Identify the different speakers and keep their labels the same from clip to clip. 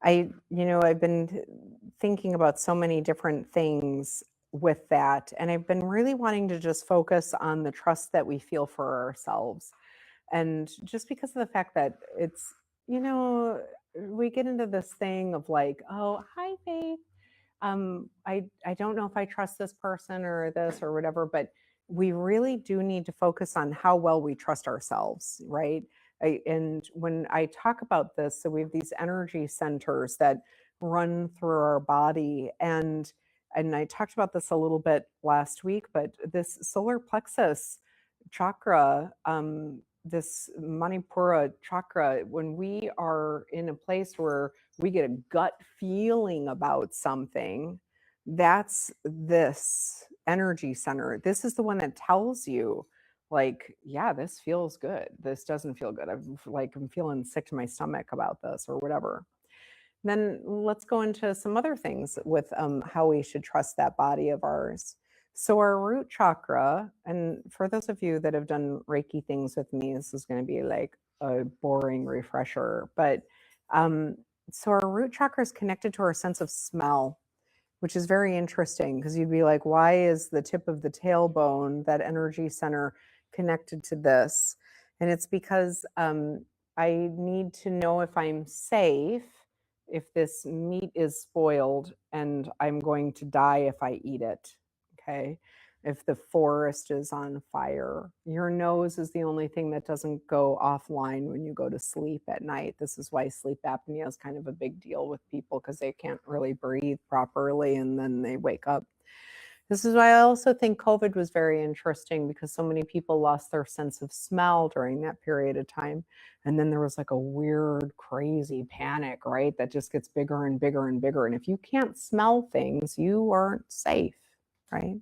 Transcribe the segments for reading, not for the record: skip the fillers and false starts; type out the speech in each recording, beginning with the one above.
Speaker 1: I've been thinking about so many different things with that, and I've been really wanting to just focus on the trust that we feel for ourselves. And just because of the fact that you know, we get into this thing of like, oh, hi, Faith. I don't know if I trust this person or this or whatever, but we really do need to focus on how well we trust ourselves, right? And when I talk about this, so we have these energy centers that run through our body, and I talked about this a little bit last week, but this solar plexus chakra, this Manipura chakra, when we are in a place where we get a gut feeling about something, that's this energy center. This is the one that tells you, like, yeah, this feels good. This doesn't feel good. I'm feeling sick to my stomach about this or whatever. Then let's go into some other things with how we should trust that body of ours. So our root chakra, and for those of you that have done Reiki things with me, this is going to be like a boring refresher. But um, so our root chakra is connected to our sense of smell, which is very interesting because you'd be like, why is the tip of the tailbone, that energy center, connected to this? And it's because I need to know if I'm safe, if this meat is spoiled and I'm going to die if I eat it. Okay. If the forest is on fire, your nose is the only thing that doesn't go offline when you go to sleep at night. This is why sleep apnea is kind of a big deal with people, because they can't really breathe properly and then they wake up. This is why I also think COVID was very interesting, because so many people lost their sense of smell during that period of time. And then there was like a weird, crazy panic, right? That just gets bigger and bigger and bigger. And if you can't smell things, you aren't safe, right?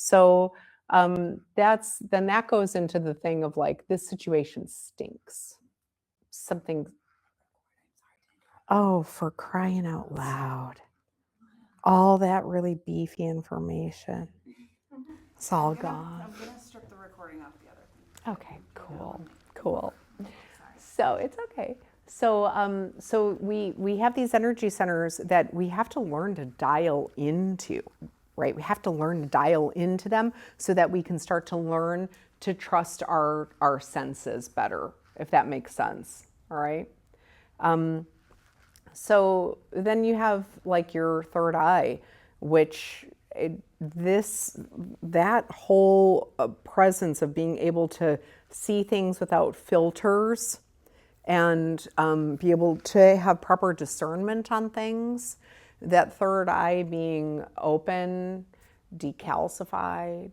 Speaker 1: So that goes into the thing of like, this situation stinks. Something, oh, for crying out loud. All that really beefy information. It's all gone.
Speaker 2: I'm going to strip the recording off the other thing.
Speaker 1: Okay, cool. So it's okay. So we have these energy centers that we have to learn to dial into, right? We have to learn to dial into them so that we can start to learn to trust our senses better, if that makes sense. All right. So then you have like your third eye, which that whole presence of being able to see things without filters and be able to have proper discernment on things. That third eye being open, decalcified,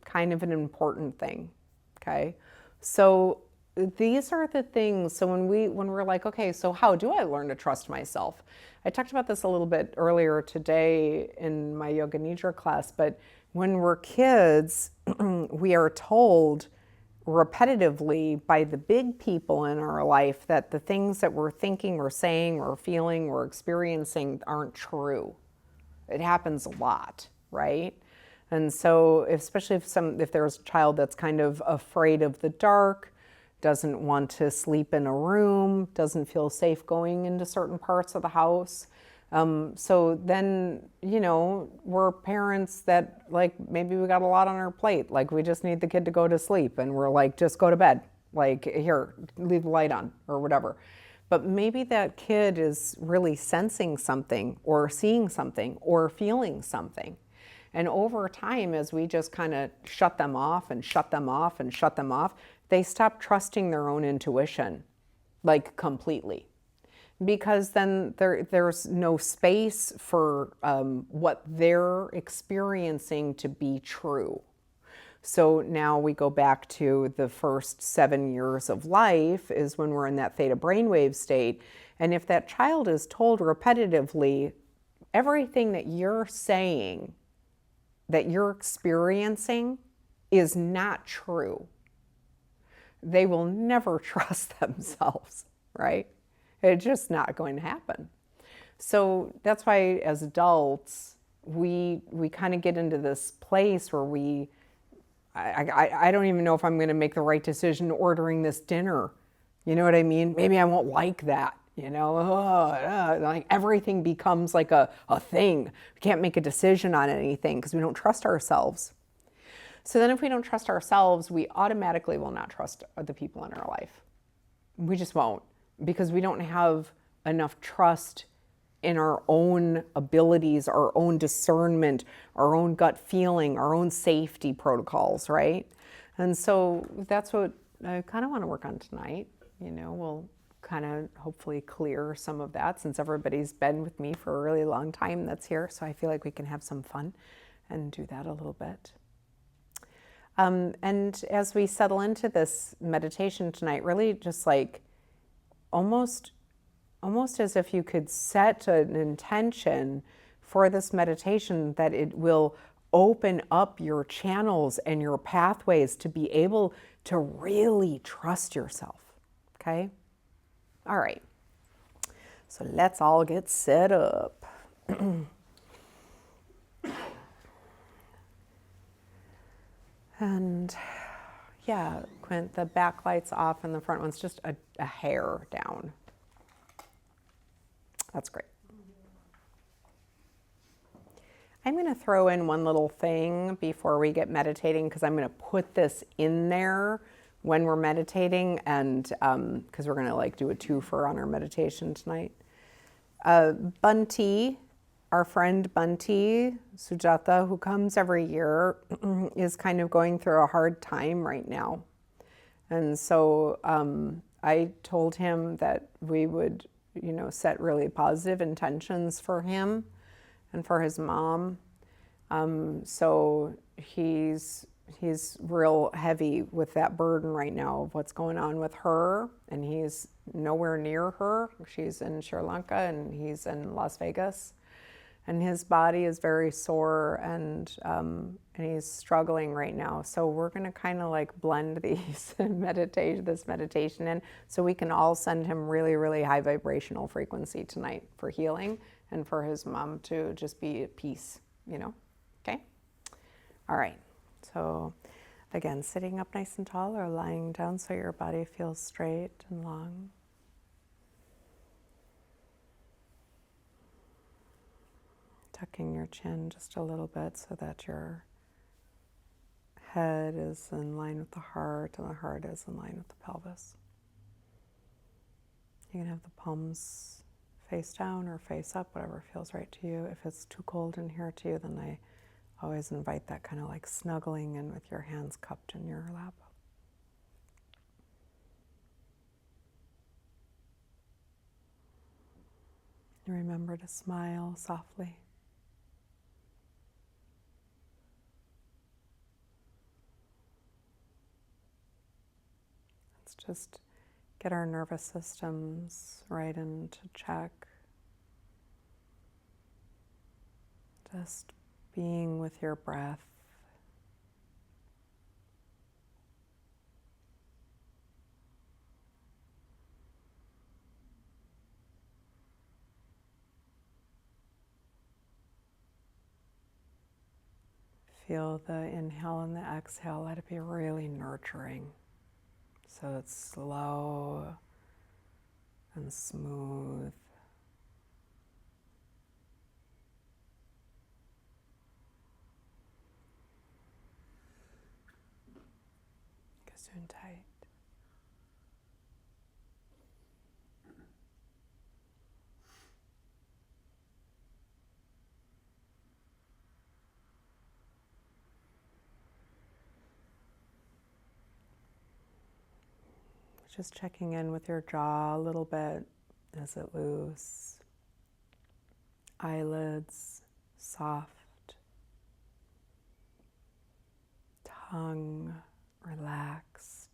Speaker 1: kind of an important thing. Okay, so these are the things. So when we're like, okay, so how do I learn to trust myself? I talked about this a little bit earlier today in my Yoga Nidra class, but when we're kids, we are told repetitively by the big people in our life that the things that we're thinking or saying or feeling or experiencing aren't true. It happens a lot, right? And so especially if there's a child that's kind of afraid of the dark, doesn't want to sleep in a room, doesn't feel safe going into certain parts of the house. So then, we're parents that like, maybe we got a lot on our plate. Like we just need the kid to go to sleep and we're like, just go to bed. Like here, leave the light on or whatever. But maybe that kid is really sensing something or seeing something or feeling something. And over time, as we just kind of shut them off and shut them off and shut them off, they stop trusting their own intuition, like completely. Because then there's no space for what they're experiencing to be true. So now we go back to the first 7 years of life is when we're in that theta brainwave state. And if that child is told repetitively, everything that you're saying, that you're experiencing is not true, they will never trust themselves, right? It's just not going to happen. So that's why as adults, we kind of get into this place where I don't even know if I'm going to make the right decision ordering this dinner. You know what I mean? Maybe I won't like that. You know, like everything becomes like a thing. We can't make a decision on anything because we don't trust ourselves. So then if we don't trust ourselves, we automatically will not trust the people in our life. We just won't, because we don't have enough trust in our own abilities, our own discernment, our own gut feeling, our own safety protocols, right? And so that's what I kind of want to work on tonight. You know, we'll kind of hopefully clear some of that, since everybody's been with me for a really long time that's here. So I feel like we can have some fun and do that a little bit. And as we settle into this meditation tonight, really just like almost as if you could set an intention for this meditation that it will open up your channels and your pathways to be able to really trust yourself. Okay? All right. So let's all get set up. And yeah, Quint, the back light's off and the front one's just a hair down. That's great. I'm going to throw in one little thing before we get meditating, because I'm going to put this in there when we're meditating, and because we're going to like do a twofer on our meditation tonight. Bunty, our friend Bunty Sujata, who comes every year, is kind of going through a hard time right now. And so I told him that we would, you know, set really positive intentions for him and for his mom. So he's real heavy with that burden right now of what's going on with her, and he's nowhere near her. She's in Sri Lanka and he's in Las Vegas, and his body is very sore, and he's struggling right now. So we're going to kind of like blend these this meditation in, so we can all send him really, really high vibrational frequency tonight for healing, and for his mom to just be at peace, you know? Okay? All right. So again, sitting up nice and tall or lying down so your body feels straight and long. Tucking your chin just a little bit so that your head is in line with the heart and the heart is in line with the pelvis. You can have the palms face down or face up, whatever feels right to you. If it's too cold in here to you, then I always invite that kind of like snuggling in with your hands cupped in your lap. And remember to smile softly. Let's just get our nervous systems right into check. Just being with your breath. Feel the inhale and the exhale. Let it be really nurturing. So it's slow and smooth. Gesundheit. Just checking in with your jaw a little bit. Is it loose? Eyelids soft. Tongue relaxed.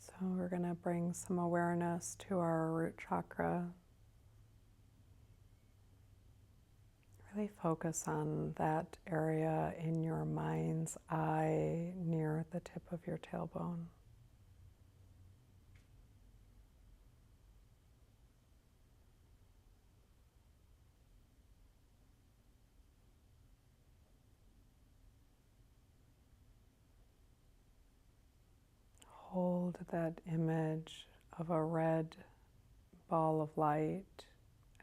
Speaker 1: So we're going to bring some awareness to our root chakra. really focus on that area in your mind's eye near the tip of your tailbone. Hold that image of a red ball of light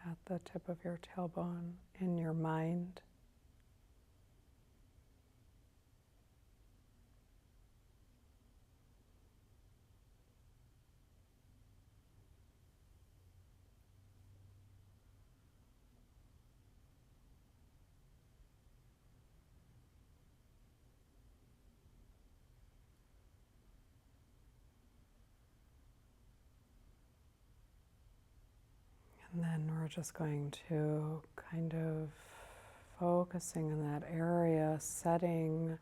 Speaker 1: at the tip of your tailbone in your mind. And then we're just going to kind of focusing in that area, setting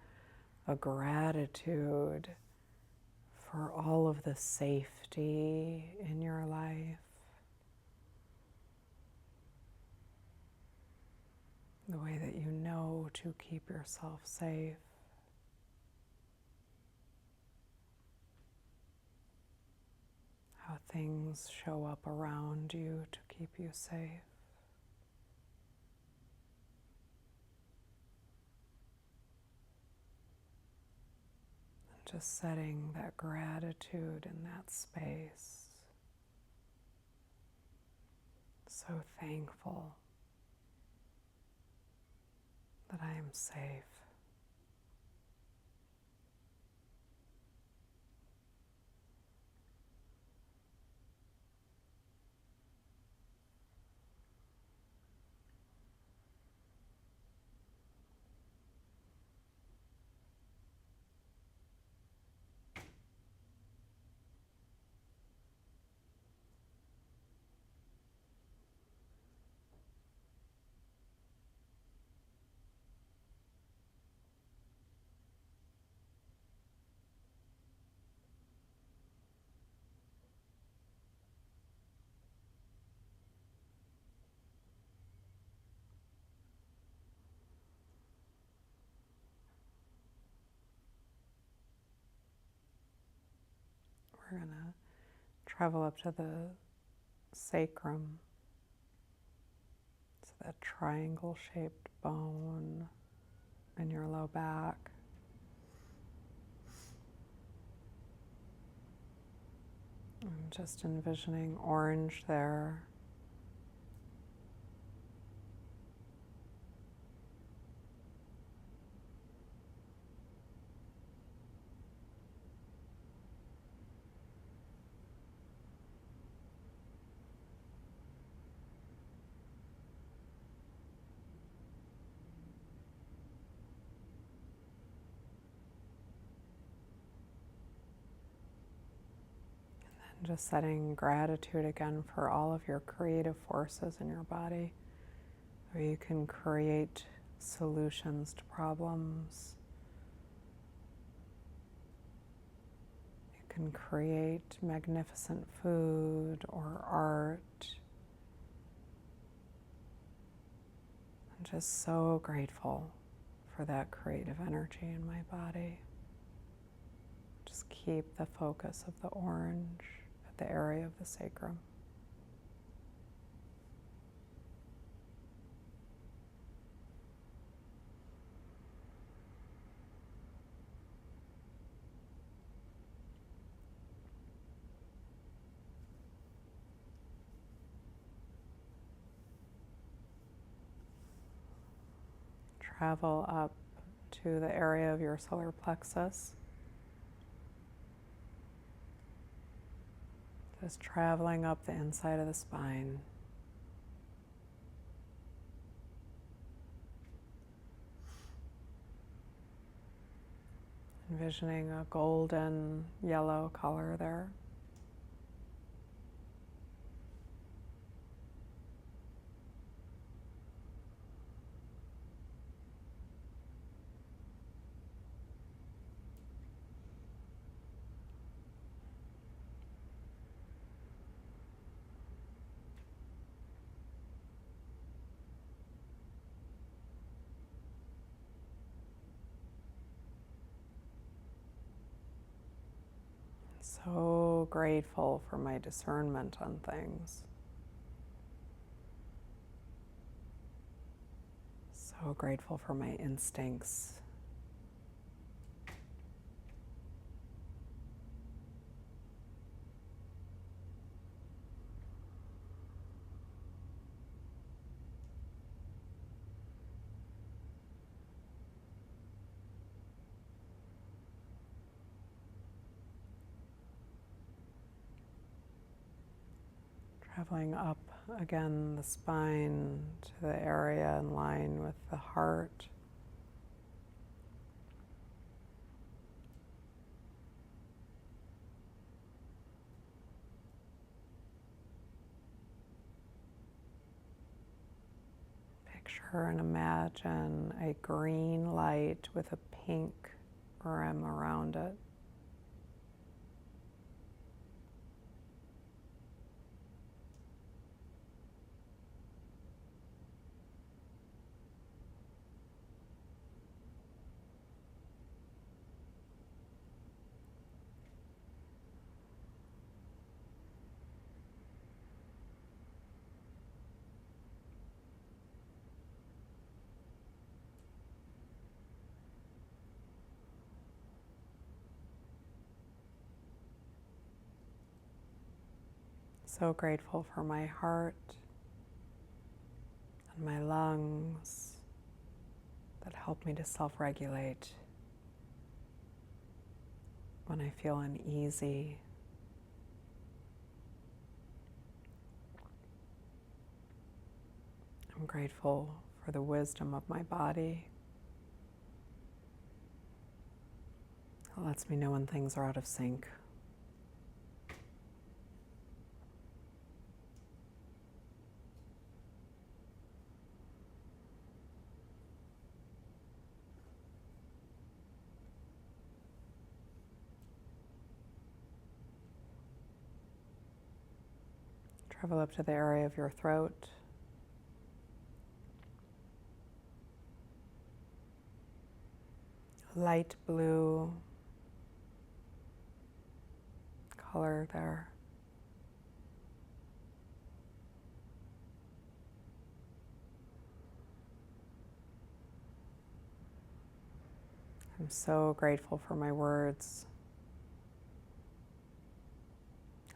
Speaker 1: a gratitude for all of the safety in your life, the way that you know to keep yourself safe. How things show up around you to keep you safe. And just setting that gratitude in that space. So thankful that I am safe. We're going to travel up to the sacrum. So that triangle-shaped bone in your low back. I'm just envisioning orange there. Just setting gratitude again for all of your creative forces in your body, where you can create solutions to problems. You can create magnificent food or art. I'm just so grateful for that creative energy in my body. Just keep the focus of the orange at the area of the sacrum. Travel up to the area of your solar plexus. Just traveling up the inside of the spine. Envisioning a golden yellow color there. So grateful for my discernment on things. So grateful for my instincts. Traveling up again the spine to the area in line with the heart. Picture and imagine a green light with a pink rim around it. So grateful for my heart and my lungs that help me to self-regulate when I feel uneasy. I'm grateful for the wisdom of my body. It lets me know when things are out of sync. Travel up to the area of your throat. Light blue color there. I'm so grateful for my words.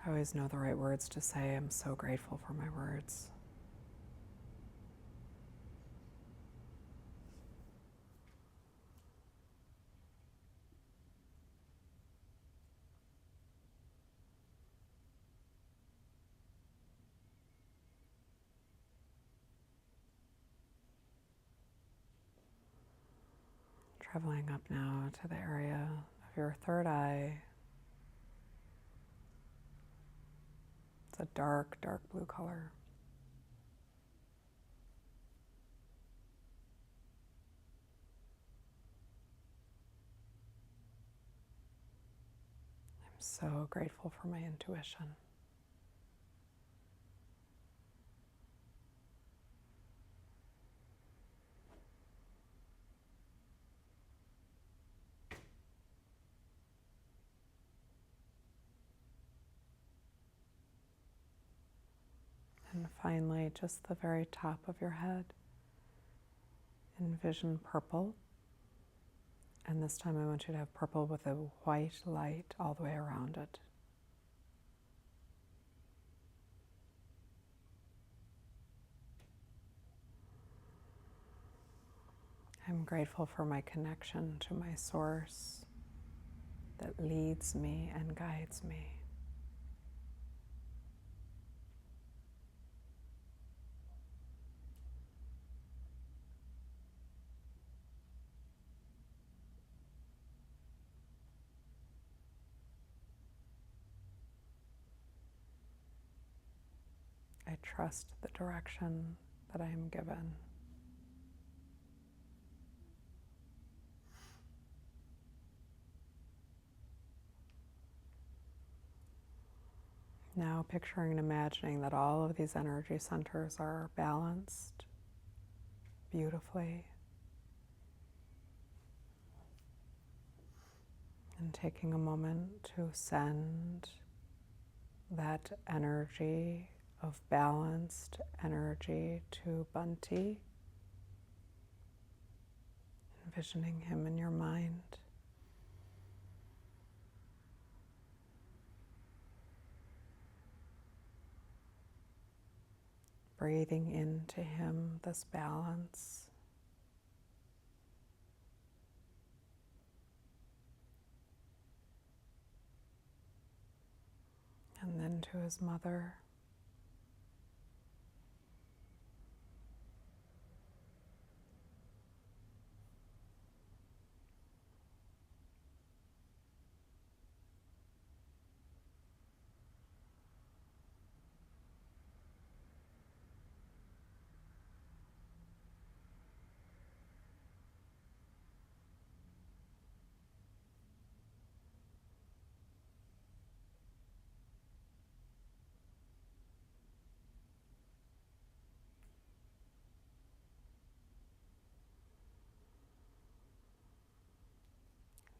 Speaker 1: I always know the right words to say. I'm so grateful for my words. Traveling up now to the area of your third eye. It's a dark, dark blue color. I'm so grateful for my intuition. And finally, just the very top of your head. Envision purple. And this time I want you to have purple with a white light all the way around it. I'm grateful for my connection to my source that leads me and guides me. I trust the direction that I am given. Now picturing and imagining that all of these energy centers are balanced beautifully. And taking a moment to send that energy of balanced energy to Bunty, envisioning him in your mind. Breathing into him this balance. And then to his mother.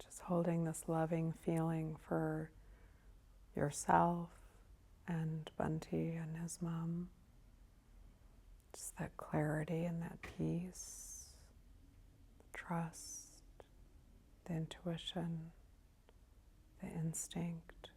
Speaker 1: Just holding this loving feeling for yourself and Bunty and his mom. Just that clarity and that peace, the trust, the intuition, the instinct.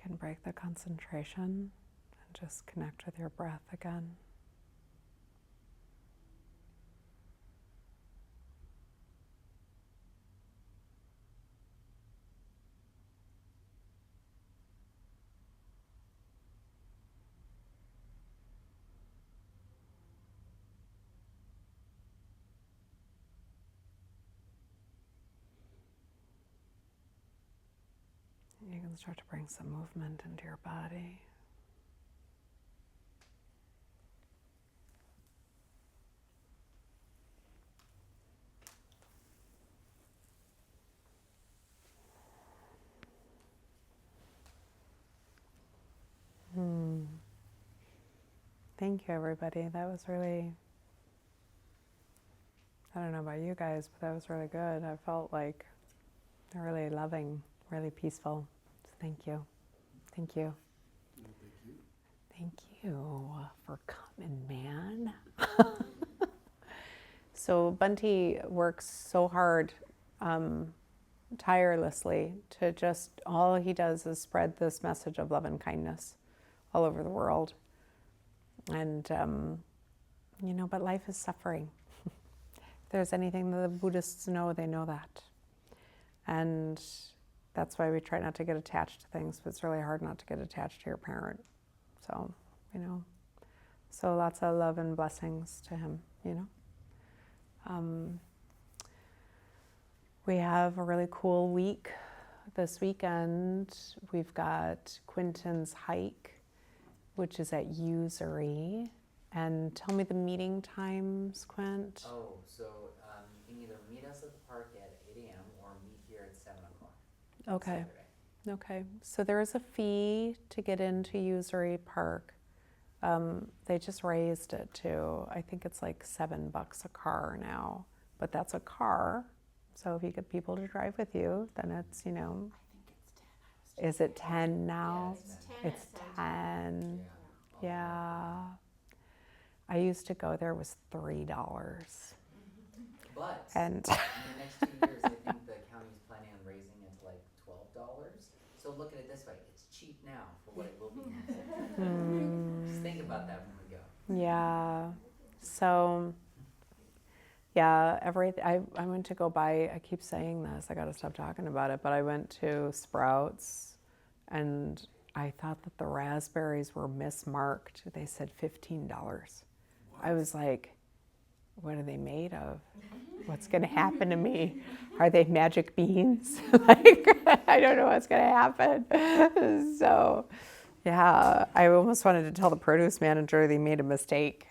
Speaker 1: You can break the concentration and just connect with your breath again. You can start to bring some movement into your body. Thank you, everybody. That was really, I don't know about you guys, but that was really good. I felt like really loving, really peaceful. So thank you. Thank you.
Speaker 3: Thank you.
Speaker 1: Thank you for coming, man. So Bunty works so hard, tirelessly, to just, all he does is spread this message of love and kindness all over the world. And, but life is suffering. If there's anything that the Buddhists know, they know that. And that's why we try not to get attached to things, but it's really hard not to get attached to your parent. So, so lots of love and blessings to him, We have a really cool week this weekend. We've got Quinton's hike, which is at Usury. And tell me the meeting times, Quint.
Speaker 4: Oh, so you can either meet us at the park at 8 a.m. or meet here at 7 o'clock.
Speaker 1: Okay.
Speaker 4: Saturday.
Speaker 1: Okay. So there is a fee to get into Usury Park. They just raised it to, I think it's like $7 a car now, but that's a car. So if you get people to drive with you, then it's,
Speaker 2: I think it's 10.
Speaker 1: Is it 10 now?
Speaker 4: Yeah,
Speaker 1: It's 10.
Speaker 4: Yeah.
Speaker 1: Yeah. I used to go there, was $3.
Speaker 4: But
Speaker 1: And
Speaker 4: in the next 2 years, I think the county's planning on raising it to like $12. So look at it this way: it's cheap now for what it will be in the future. Just think about that when we go.
Speaker 1: yeah, So yeah, I went to go buy, I keep saying this, I got to stop talking about it, but I went to Sprouts and I thought that the raspberries were mismarked. They said $15. I was like, what are they made of? What's going to happen to me? Are they magic beans? Like, I don't know what's going to happen. So, yeah, I almost wanted to tell the produce manager they made a mistake.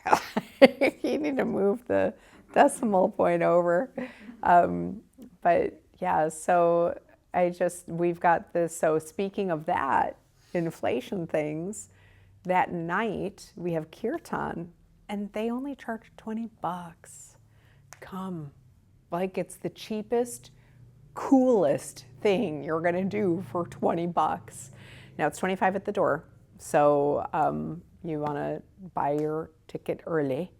Speaker 1: You need to move the decimal point over. But yeah, so we've got this. So speaking of that, inflation things, that night we have kirtan and they only charge $20. Come. Like it's the cheapest, coolest thing you're gonna do for $20. Now it's $25 at the door, so you wanna buy your ticket early,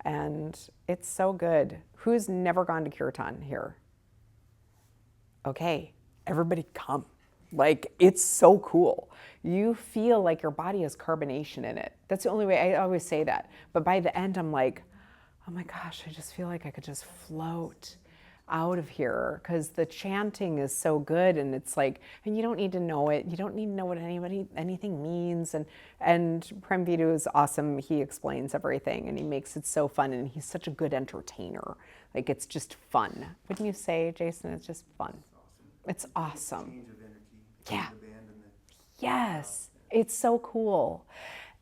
Speaker 1: and it's so good. Who's never gone to kirtan here? Okay, everybody come. Like, it's so cool. You feel like your body has carbonation in it. That's the only way, I always say that. But by the end, I'm like, oh my gosh, I just feel like I could just float out of here because the chanting is so good, and it's like, and you don't need to know it. You don't need to know what anything means. And Prem Vidu is awesome. He explains everything and he makes it so fun, and he's such a good entertainer. Like, it's just fun. Wouldn't you say, Jason? It's just fun. It's awesome.
Speaker 3: Change of energy.
Speaker 1: Yeah.
Speaker 3: The band and the
Speaker 1: Yes, it's so cool.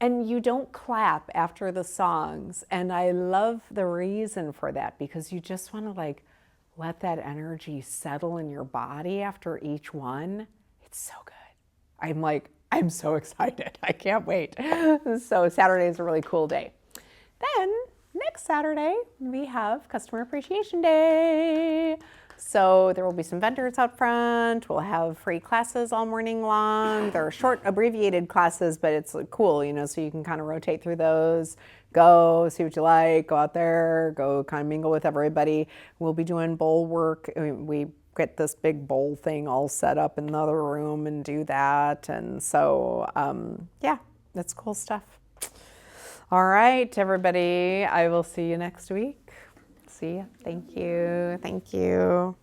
Speaker 1: And you don't clap after the songs. And I love the reason for that, because you just want to like let that energy settle in your body after each one. It's so good. I'm so excited. I can't wait. So Saturday is a really cool day. Then next Saturday, we have Customer Appreciation Day. So there will be some vendors out front. We'll have free classes all morning long. They're short, abbreviated classes, but it's cool, you know, so you can kind of rotate through those. Go, see what you like, go out there, go kind of mingle with everybody. We'll be doing bowl work. We get this big bowl thing all set up in another room and do that. And so, yeah, that's cool stuff. All right, everybody, I will see you next week. See ya. Thank you. Thank you.